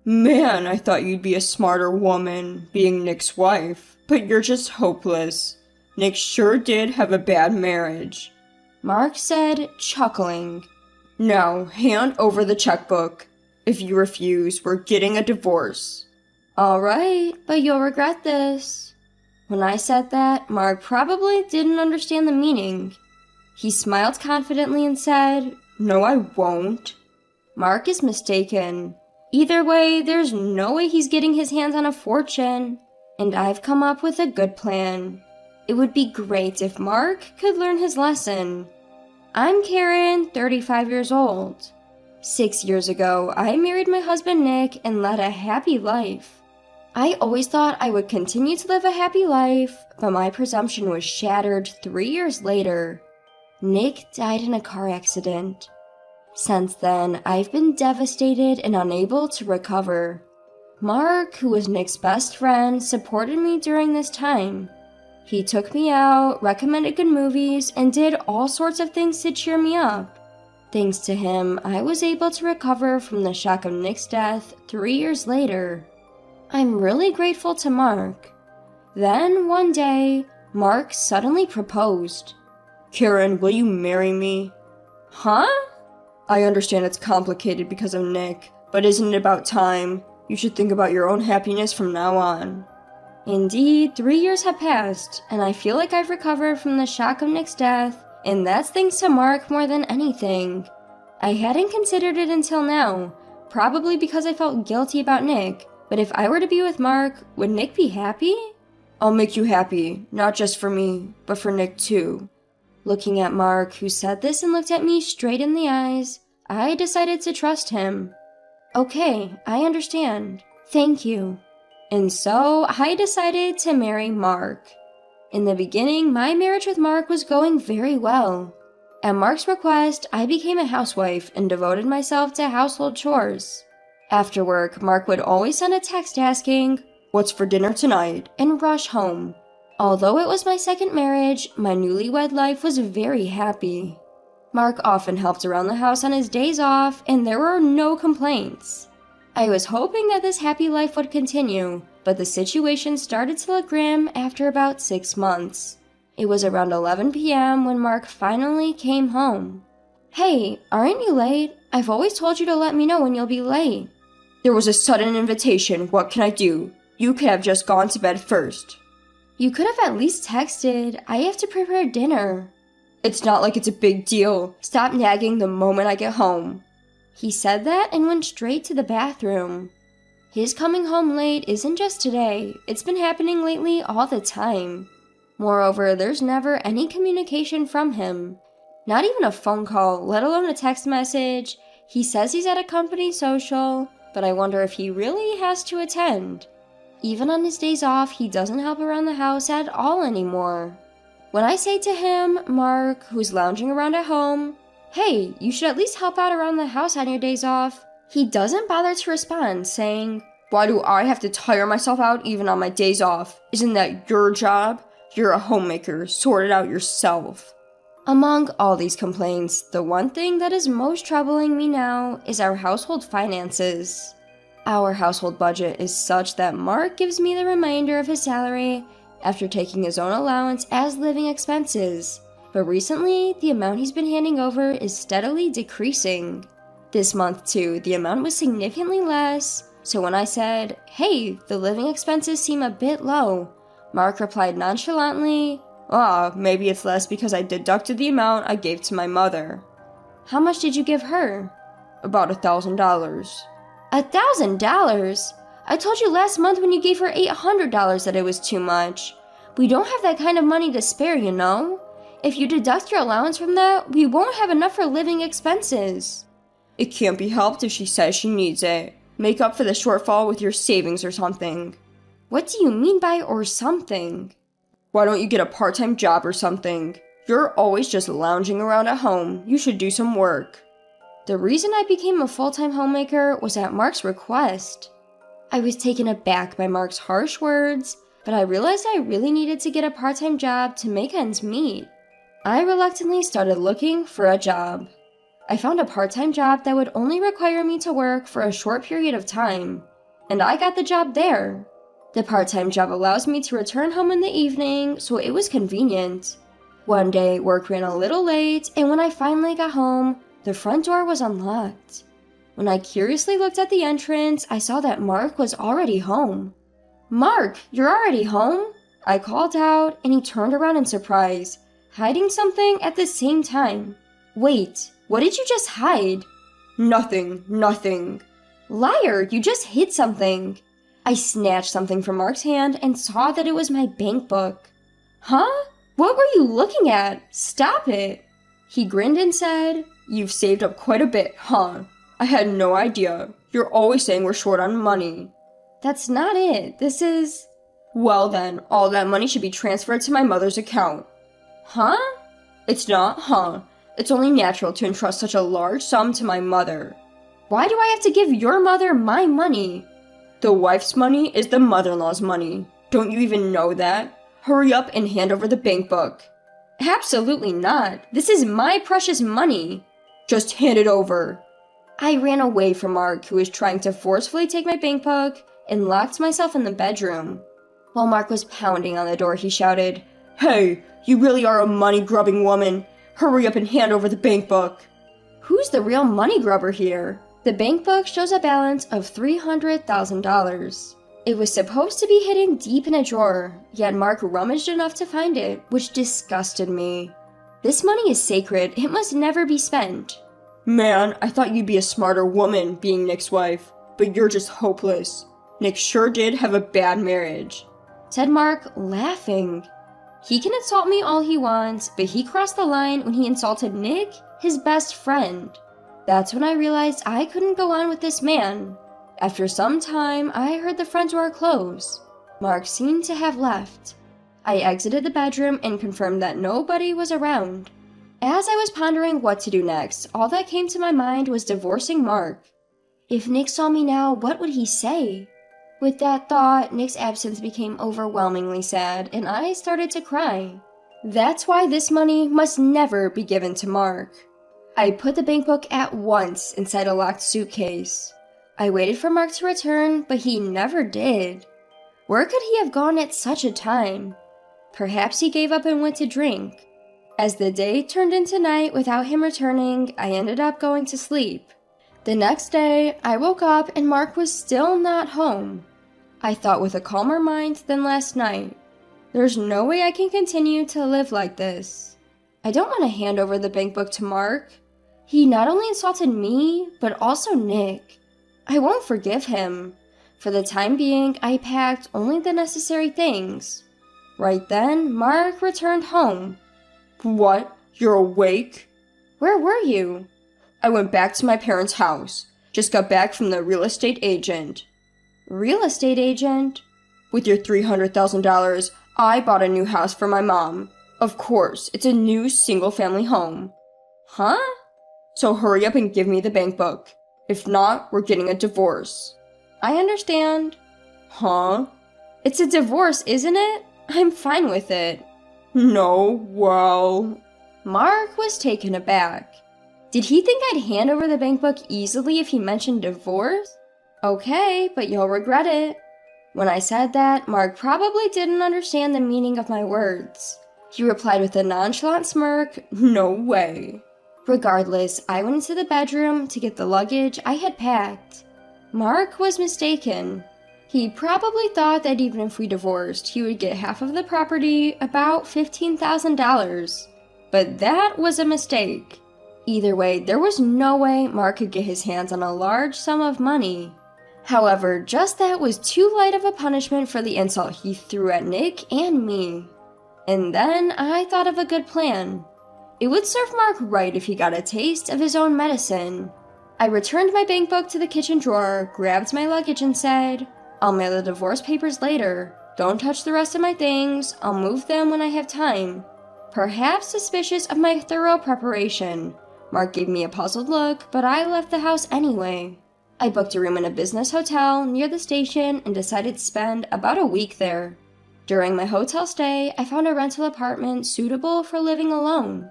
Man, I thought you'd be a smarter woman, being Nick's wife, but you're just hopeless. Nick sure did have a bad marriage, Mark said, chuckling. Now, hand over the checkbook. If you refuse, we're getting a divorce. All right, but you'll regret this. When I said that, Mark probably didn't understand the meaning. He smiled confidently and said, No, I won't. Mark is mistaken. Either way, there's no way he's getting his hands on a fortune, and I've come up with a good plan. It would be great if Mark could learn his lesson. I'm Karen, 35 years old. 6 years ago, I married my husband Nick and led a happy life. I always thought I would continue to live a happy life, but my presumption was shattered 3 years later. Nick died in a car accident. Since then, I've been devastated and unable to recover. Mark, who was Nick's best friend, supported me during this time. He took me out, recommended good movies, and did all sorts of things to cheer me up. Thanks to him, I was able to recover from the shock of Nick's death 3 years later. I'm really grateful to Mark. Then, one day, Mark suddenly proposed. Karen, will you marry me? Huh? I understand it's complicated because of Nick, but isn't it about time? You should think about your own happiness from now on. Indeed, 3 years have passed, and I feel like I've recovered from the shock of Nick's death, and that's thanks to Mark more than anything. I hadn't considered it until now, probably because I felt guilty about Nick, but if I were to be with Mark, would Nick be happy? I'll make you happy, not just for me, but for Nick too. Looking at Mark, who said this and looked at me straight in the eyes, I decided to trust him. Okay, I understand. Thank you. And so, I decided to marry Mark. In the beginning, my marriage with Mark was going very well. At Mark's request, I became a housewife and devoted myself to household chores. After work, Mark would always send a text asking, "What's for dinner tonight?" and rush home. Although it was my second marriage, my newlywed life was very happy. Mark often helped around the house on his days off, and there were no complaints. I was hoping that this happy life would continue, but the situation started to look grim after about 6 months. It was around 11 p.m. when Mark finally came home. Hey, aren't you late? I've always told you to let me know when you'll be late. There was a sudden invitation. What can I do? You could have just gone to bed first. You could have at least texted. I have to prepare dinner. It's not like it's a big deal. Stop nagging the moment I get home. He said that and went straight to the bathroom. His coming home late isn't just today. It's been happening lately all the time. Moreover, there's never any communication from him. Not even a phone call, let alone a text message. He says he's at a company social, but I wonder if he really has to attend. Even on his days off, he doesn't help around the house at all anymore. When I say to him, Mark, who's lounging around at home, "Hey, you should at least help out around the house on your days off," he doesn't bother to respond, saying, "Why do I have to tire myself out even on my days off? Isn't that your job? You're a homemaker, sort it out yourself." Among all these complaints, the one thing that is most troubling me now is our household finances. Our household budget is such that Mark gives me the remainder of his salary after taking his own allowance as living expenses, but recently, the amount he's been handing over is steadily decreasing. This month too, the amount was significantly less, so when I said, "Hey, the living expenses seem a bit low," Mark replied nonchalantly, maybe it's less because I deducted the amount I gave to my mother." How much did you give her? About $1,000. $1,000? I told you last month when you gave her $800 that it was too much. We don't have that kind of money to spare, you know. If you deduct your allowance from that, we won't have enough for living expenses. It can't be helped if she says she needs it. Make up for the shortfall with your savings or something. What do you mean by or something? Why don't you get a part-time job or something? You're always just lounging around at home. You should do some work. The reason I became a full-time homemaker was at Mark's request. I was taken aback by Mark's harsh words, but I realized I really needed to get a part-time job to make ends meet. I reluctantly started looking for a job. I found a part-time job that would only require me to work for a short period of time. and I got the job there. The part-time job allows me to return home in the evening, so it was convenient. One day, work ran a little late, and when I finally got home, the front door was unlocked. When I curiously looked at the entrance, I saw that Mark was already home. "Mark, you're already home?" I called out, and he turned around in surprise, hiding something at the same time. "Wait, what did you just hide?" Nothing. "Liar, you just hid something." I snatched something from Mark's hand and saw that it was my bank book. "Huh? What were you looking at? Stop it." He grinned and said, "You've saved up quite a bit, huh? I had no idea. You're always saying we're short on money." "That's not it. This is..." "Well then, all that money should be transferred to my mother's account." "Huh?" "It's not, huh? It's only natural to entrust such a large sum to my mother." "Why do I have to give your mother my money?" "The wife's money is the mother-in-law's money. Don't you even know that? Hurry up and hand over the bank book." "Absolutely not. This is my precious money." "Just hand it over." I ran away from Mark, who was trying to forcefully take my bank book, and locked myself in the bedroom. While Mark was pounding on the door, he shouted, "Hey, you really are a money-grubbing woman. Hurry up and hand over the bank book." "Who's the real money grubber here?" The bank book shows a balance of $300,000. It was supposed to be hidden deep in a drawer, yet Mark rummaged enough to find it, which disgusted me. This money is sacred. It must never be spent. "Man, I thought you'd be a smarter woman being Nick's wife, but you're just hopeless. Nick sure did have a bad marriage," said Mark, laughing. He can insult me all he wants, but he crossed the line when he insulted Nick, his best friend. That's when I realized I couldn't go on with this man. After some time, I heard the front door close. Mark seemed to have left. I exited the bedroom and confirmed that nobody was around. As I was pondering what to do next, all that came to my mind was divorcing Mark. If Nick saw me now, what would he say? With that thought, Nick's absence became overwhelmingly sad, and I started to cry. That's why this money must never be given to Mark. I put the bank book at once inside a locked suitcase. I waited for Mark to return, but he never did. Where could he have gone at such a time? Perhaps he gave up and went to drink. As the day turned into night without him returning, I ended up going to sleep. The next day, I woke up and Mark was still not home. I thought with a calmer mind than last night. There's no way I can continue to live like this. I don't want to hand over the bank book to Mark. He not only insulted me, but also Nick. I won't forgive him. For the time being, I packed only the necessary things. Right then, Mark returned home. "What? You're awake?" "Where were you?" "I went back to my parents' house. Just got back from the real estate agent." "Real estate agent?" "With your $300,000, I bought a new house for my mom. Of course, it's a new single-family home." "Huh?" "So hurry up and give me the bank book. If not, we're getting a divorce." "I understand." "Huh?" "It's a divorce, isn't it? I'm fine with it." "No, well..." Mark was taken aback. Did he think I'd hand over the bank book easily if he mentioned divorce? Okay, but you'll regret it. When I said that, Mark probably didn't understand the meaning of my words. He replied with a nonchalant smirk, "No way." Regardless, I went into the bedroom to get the luggage I had packed. Mark was mistaken. He probably thought that even if we divorced, he would get half of the property, about $15,000. But that was a mistake. Either way, there was no way Mark could get his hands on a large sum of money. However, just that was too light of a punishment for the insult he threw at Nick and me. And then I thought of a good plan. It would serve Mark right if he got a taste of his own medicine. I returned my bank book to the kitchen drawer, grabbed my luggage and said, "I'll mail the divorce papers later. Don't touch the rest of my things. I'll move them when I have time." Perhaps suspicious of my thorough preparation, Mark gave me a puzzled look, but I left the house anyway. I booked a room in a business hotel near the station and decided to spend about a week there. During my hotel stay, I found a rental apartment suitable for living alone.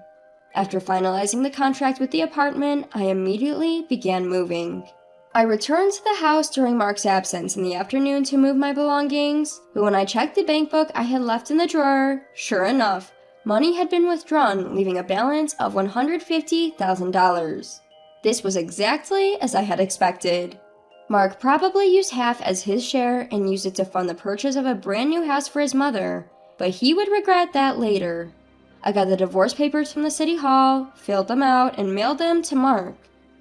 After finalizing the contract with the apartment, I immediately began moving. I returned to the house during Mark's absence in the afternoon to move my belongings, but when I checked the bank book I had left in the drawer, sure enough, money had been withdrawn, leaving a balance of $150,000. This was exactly as I had expected. Mark probably used half as his share and used it to fund the purchase of a brand new house for his mother, but he would regret that later. I got the divorce papers from the city hall, filled them out, and mailed them to Mark.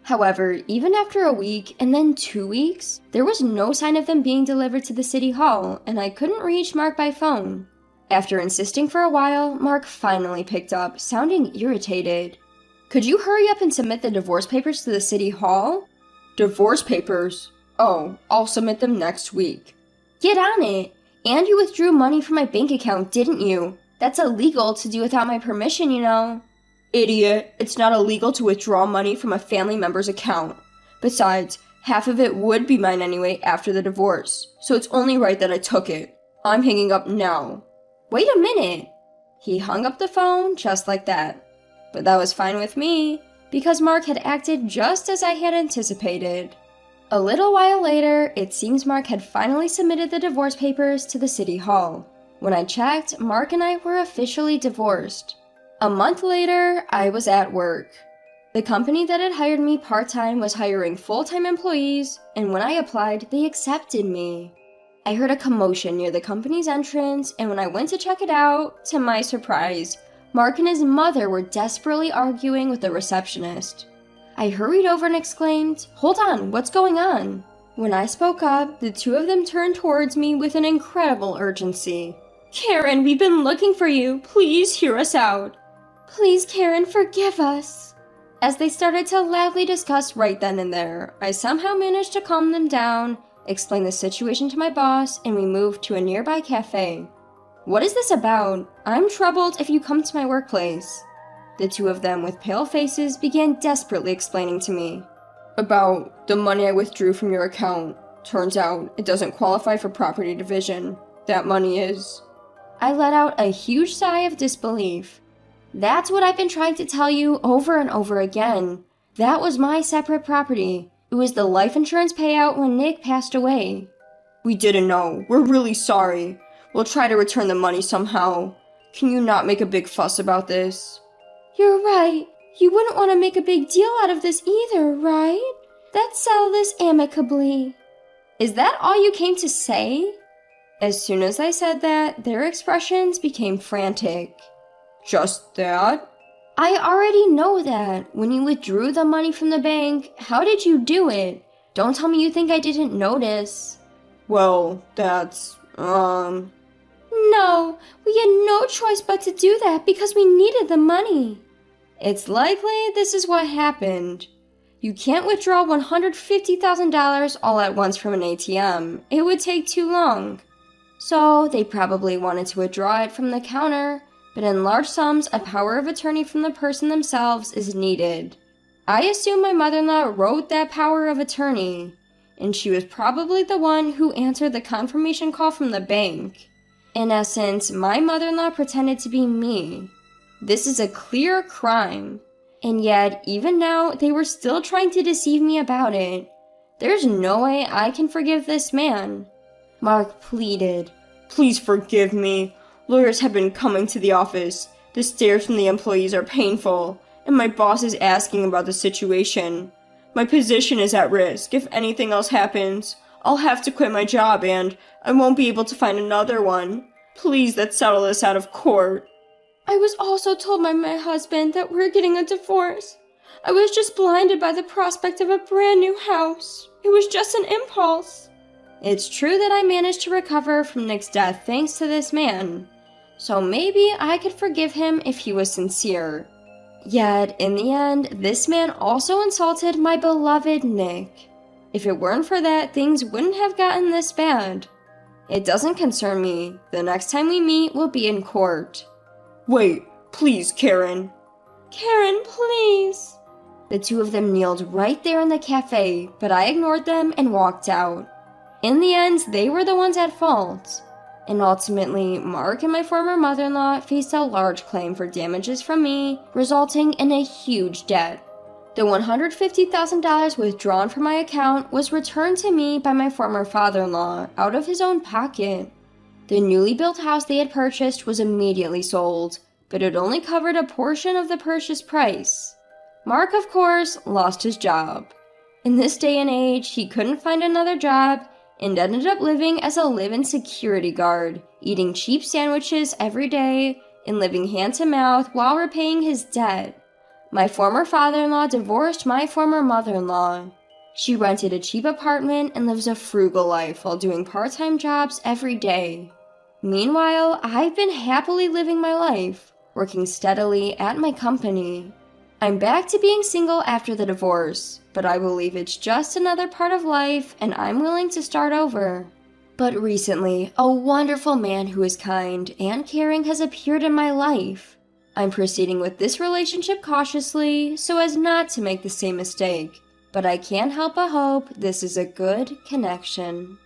However, even after a week and then 2 weeks, there was no sign of them being delivered to the city hall, and I couldn't reach Mark by phone. After insisting for a while, Mark finally picked up, sounding irritated. "Could you hurry up and submit the divorce papers to the city hall?" Divorce papers? Oh, I'll submit them next week. "Get on it! And you withdrew money from my bank account, didn't you? That's illegal to do without my permission, you know." Idiot, it's not illegal to withdraw money from a family member's account. Besides, half of it would be mine anyway after the divorce, so it's only right that I took it. I'm hanging up now. "Wait a minute!" He hung up the phone just like that. But that was fine with me, because Mark had acted just as I had anticipated. A little while later, it seems Mark had finally submitted the divorce papers to the city hall. When I checked, Mark and I were officially divorced. A month later, I was at work. The company that had hired me part-time was hiring full-time employees, and when I applied, they accepted me. I heard a commotion near the company's entrance, and when I went to check it out, to my surprise, Mark and his mother were desperately arguing with the receptionist. I hurried over and exclaimed, "Hold on, what's going on?" When I spoke up, the two of them turned towards me with an incredible urgency. "Karen, we've been looking for you. Please hear us out." "Please, Karen, forgive us." As they started to loudly discuss right then and there, I somehow managed to calm them down, explain the situation to my boss, and we moved to a nearby cafe. "What is this about? I'm troubled if you come to my workplace." The two of them, with pale faces, began desperately explaining to me. "About the money I withdrew from your account. Turns out it doesn't qualify for property division. That money is..." I let out a huge sigh of disbelief. "That's what I've been trying to tell you over and over again. That was my separate property. It was the life insurance payout when Nick passed away." "We didn't know. We're really sorry. We'll try to return the money somehow. Can you not make a big fuss about this?" "You're right. You wouldn't want to make a big deal out of this either, right? Let's settle this amicably." "Is that all you came to say?" As soon as I said that, their expressions became frantic. "Just that?" "I already know that. When you withdrew the money from the bank, how did you do it? Don't tell me you think I didn't notice." "Well, that's, "No, we had no choice but to do that because we needed the money." "It's likely this is what happened. You can't withdraw $150,000 all at once from an ATM. It would take too long. So they probably wanted to withdraw it from the counter, but in large sums, a power of attorney from the person themselves is needed. I assume my mother-in-law wrote that power of attorney, and she was probably the one who answered the confirmation call from the bank. In essence, my mother-in-law pretended to be me. This is a clear crime, and yet, even now, they were still trying to deceive me about it. There's no way I can forgive this man." Mark pleaded. "Please forgive me. Lawyers have been coming to the office. The stares from the employees are painful, and my boss is asking about the situation. My position is at risk. If anything else happens, I'll have to quit my job and I won't be able to find another one. Please, let's settle this out of court." "I was also told by my husband that we're getting a divorce. I was just blinded by the prospect of a brand new house. It was just an impulse." It's true that I managed to recover from Nick's death thanks to this man, so maybe I could forgive him if he was sincere. Yet, in the end, this man also insulted my beloved Nick. If it weren't for that, things wouldn't have gotten this bad. It doesn't concern me. The next time we meet will be in court. "Wait, please, Karen." "Karen, please." The two of them kneeled right there in the cafe, but I ignored them and walked out. In the end, they were the ones at fault. And ultimately, Mark and my former mother-in-law faced a large claim for damages from me, resulting in a huge debt. The $150,000 withdrawn from my account was returned to me by my former father-in-law out of his own pocket. The newly built house they had purchased was immediately sold, but it only covered a portion of the purchase price. Mark, of course, lost his job. In this day and age, he couldn't find another job and ended up living as a live-in security guard, eating cheap sandwiches every day and living hand-to-mouth while repaying his debt. My former father-in-law divorced my former mother-in-law. She rented a cheap apartment and lives a frugal life while doing part-time jobs every day. Meanwhile, I've been happily living my life, working steadily at my company. I'm back to being single after the divorce, but I believe it's just another part of life and I'm willing to start over. But recently, a wonderful man who is kind and caring has appeared in my life. I'm proceeding with this relationship cautiously so as not to make the same mistake, but I can't help but hope this is a good connection.